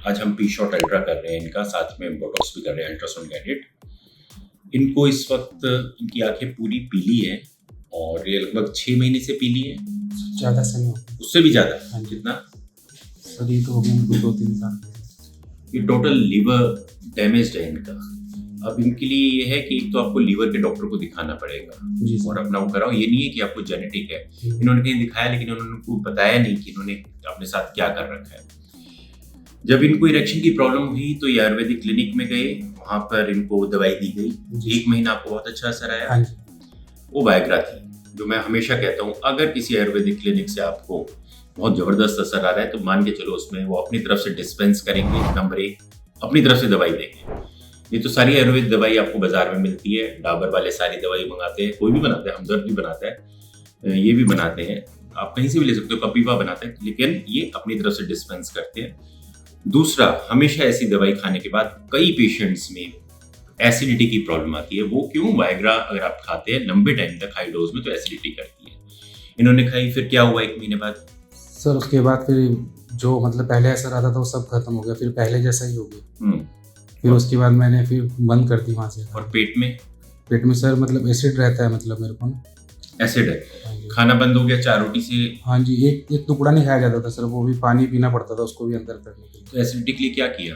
आज हम P shot ultra कर रहे हैं इनका, साथ में बोटॉक्स भी कर रहे हैं, अल्ट्रासाउंड गाइडेड। इनको इस वक्त इनकी आंखें पूरी पीली हैं और ये लगभग 6 महीने से पीली है। ज़्यादा समय हो, उससे भी ज़्यादा। हाँ। कितना? सर ये तो हो गया इनको 2-3 साल। ये टोटल लीवर डैमेज है इनका। अब इनके लिए ये है कि तो आपको लीवर के डॉक्टर को दिखाना पड़ेगा जी सर। और अपना वो कराओ। ये नहीं है कि आपको जेनेटिक है। इन्होंने कहीं दिखाया लेकिन उन्होंने को बताया नहीं कि इन्होंने अपने साथ क्या कर रखा है। जब इनको इरेक्शन की प्रॉब्लम हुई तो ये आयुर्वेदिक क्लिनिक में गए, वहां पर इनको दवाई दी गई। 1 महीना आपको बहुत अच्छा असर आया। हाँ जी। वो वायग्रा थी, जो मैं हमेशा कहता हूँ अगर किसी आयुर्वेदिक क्लिनिक से आपको बहुत जबरदस्त असर आ रहा है तो मान के चलो उसमें वो अपनी तरफ से डिस्पेंस करेंगे, नंबर 1 अपनी तरफ से दवाई देंगे। ये तो सारी आयुर्वेद दवाई आपको बाजार में मिलती है, डाबर वाले सारी दवाई मंगाते हैं, कोई भी बनाता है, हमदर्द भी बनाता है, ये भी बनाते हैं, आप कहीं से भी ले सकते हो, कपिवा बनाता है, लेकिन ये अपनी तरफ से डिस्पेंस करते हैं। दूसरा, हमेशा ऐसी दवाई खाने के बाद कई पेशेंट्स में एसिडिटी की प्रॉब्लम आती है। वो क्यों? वायग्रा अगर आप खाते हैं लंबे टाइम तक हाई डोज में तो एसिडिटी करती है। इन्होंने खाई, फिर क्या हुआ 1 महीने बाद? सर उसके बाद फिर जो मतलब पहले असर आता था वो सब खत्म हो गया, फिर पहले जैसा ही हो गया। फिर उसके बाद मैंने फिर बंद कर दी वहाँ से। और पेट में? पेट में सर मतलब एसिड रहता है, मतलब मेरे को ना एसिड है। हाँ जी। खाना बंद हो गया 4 रोटी से? हाँ जी, एक टुकड़ा नहीं खाया जाता था सर, वो भी पानी पीना पड़ता था उसको भी अंदर करने के लिए। तो एसिडिटी के लिए क्या किया?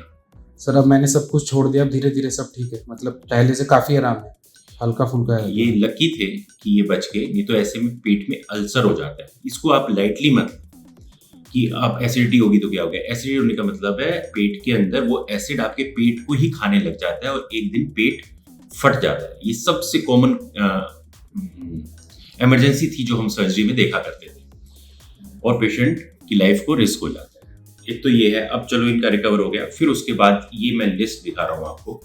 सर अब मैंने सब कुछ छोड़ दिया, अब धीरे धीरे सब ठीक है, मतलब पहले से काफ़ी आराम है, हल्का फुल्का है। ये लकी थे कि ये बच गए, नहीं तो ऐसे में पेट में अल्सर हो जाता है। इसको आप लाइटली मत कि आप एसिडिटी होगी तो क्या हो गया। एसिडिटी होने का मतलब है पेट के अंदर वो एसिड आपके पेट को ही खाने लग जाता है और एक दिन पेट फट जाता है। ये सबसे कॉमन इमरजेंसी थी जो हम सर्जरी में देखा करते थे और पेशेंट की लाइफ को रिस्क हो जाता है। एक तो ये है। अब चलो इनका रिकवर हो गया, फिर उसके बाद ये मैं लिस्ट दिखा रहा हूँ आपको।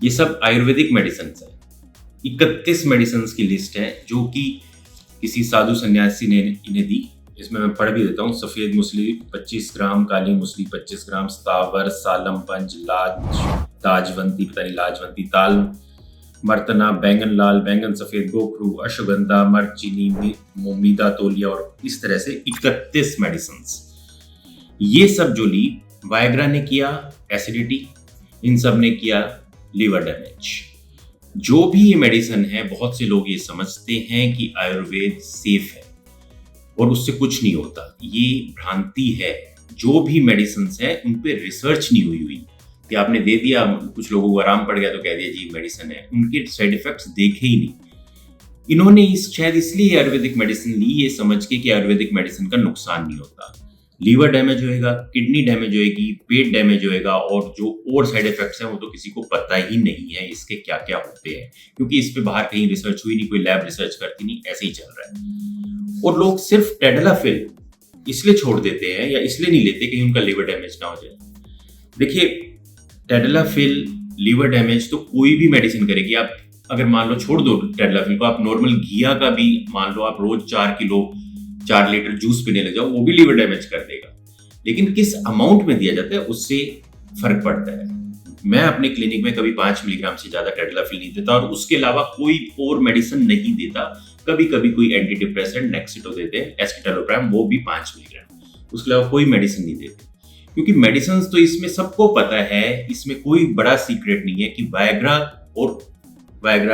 ये सब आयुर्वेदिक मेडिसिन है। 31 मेडिसिन की लिस्ट है जो कि किसी साधु सन्यासी ने इन्हें दी। इसमें मैं पढ़ भी देता हूँ। सफेद मूसली 25 ग्राम, काली मूसली 25 ग्राम, स्थावर, सालम पंच, ताजवंती, पता नहीं लाजवंती, ताल मर्तना, बैंगन लाल, बैंगन सफेद, गोखरू, अश्वगंधा, मर्च, चीनी, मोमीदा, तोलिया और इस तरह से 31 मेडिसिन। ये सब जो ली, वायग्रा ने किया एसिडिटी, इन सब ने किया लीवर डैमेज। जो भी ये मेडिसिन है, बहुत से लोग ये समझते हैं कि आयुर्वेद सेफ है और उससे कुछ नहीं होता। ये भ्रांति है। जो भी मेडिसिन है उन पे रिसर्च नहीं हुई कि आपने दे दिया, कुछ लोगों को आराम पड़ गया तो कह दिया जी मेडिसिन है, उनके साइड इफेक्ट्स देखे ही नहीं। इन्होंने शायद इसलिए आयुर्वेदिक मेडिसिन ली ये समझ के कि आयुर्वेदिक मेडिसिन का नुकसान नहीं होता। लीवर डैमेज होएगा, किडनी डैमेज होएगी, पेट डैमेज होएगा और जो और साइड इफेक्ट्स हैं वो तो किसी को पता ही नहीं है इसके क्या क्या होते हैं, क्योंकि इस पे बाहर कहीं रिसर्च हुई नहीं, कोई लैब रिसर्च करती नहीं, ऐसे ही चल रहा है। और लोग सिर्फ टेडलाफिल इसलिए छोड़ देते हैं या इसलिए नहीं लेते कहीं उनका लीवर डैमेज ना हो जाए। देखिए, टेडलाफिल लीवर डैमेज तो कोई भी मेडिसिन करेगी। आप अगर मान लो छोड़ दो टेडलाफिल को, आप नॉर्मल घिया का भी मान लो आप रोज 4 लीटर जूस पीने लग जाओ, वो भी लीवर डैमेज कर देगा। लेकिन किस अमाउंट में दिया जाता है उससे फर्क पड़ता है। मैं अपने क्लिनिक में कभी 5 मिलीग्राम से ज्यादा टेडलाफिल नहीं देता और उसके अलावा कोई और मेडिसिन नहीं देता। कभी कभी कोई एंटी डिप्रेसेंट नेक्सिटो देते हैं, एस्किटालोप्राम, वो भी 5 मिलीग्राम, उसके अलावा कोई मेडिसिन नहीं देते। क्योंकि मेडिसिन तो इसमें सबको पता है, इसमें कोई बड़ा सीक्रेट नहीं है कि वायग्रा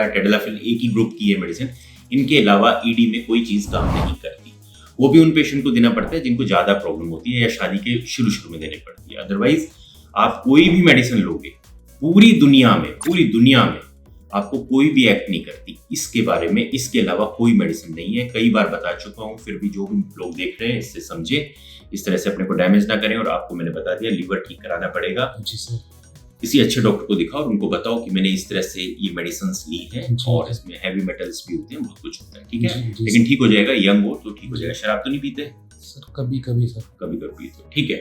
टेडलाफिल एक ही ग्रुप की है मेडिसिन, इनके अलावा ईडी में कोई चीज काम नहीं करती। वो भी उन पेशेंट को देना पड़ता है जिनको ज्यादा प्रॉब्लम होती है या शादी के शुरू में देनी पड़ती है। अदरवाइज आप कोई भी मेडिसिन लोगे, पूरी दुनिया में आपको कोई भी एक्ट नहीं करती इसके बारे में। इसके अलावा कोई मेडिसिन नहीं है। कई बार बता चुका हूं, फिर भी जो भी लोग देख रहे हैं इससे समझे, इस तरह से अपने को डैमेज ना करें। और आपको मैंने बता दिया लीवर ठीक कराना पड़ेगा। जी सर। किसी अच्छे डॉक्टर को दिखाओ और उनको बताओ कि मैंने इस तरह से ये मेडिसिन ली है और इसमें हैवी मेटल्स भी होते हैं, बहुत कुछ होता है, ठीक है। लेकिन ठीक हो जाएगा, यंग हो तो ठीक हो जाएगा। शराब तो नहीं पीते? सर कभी कभी सर, कभी कभी पीते, ठीक है।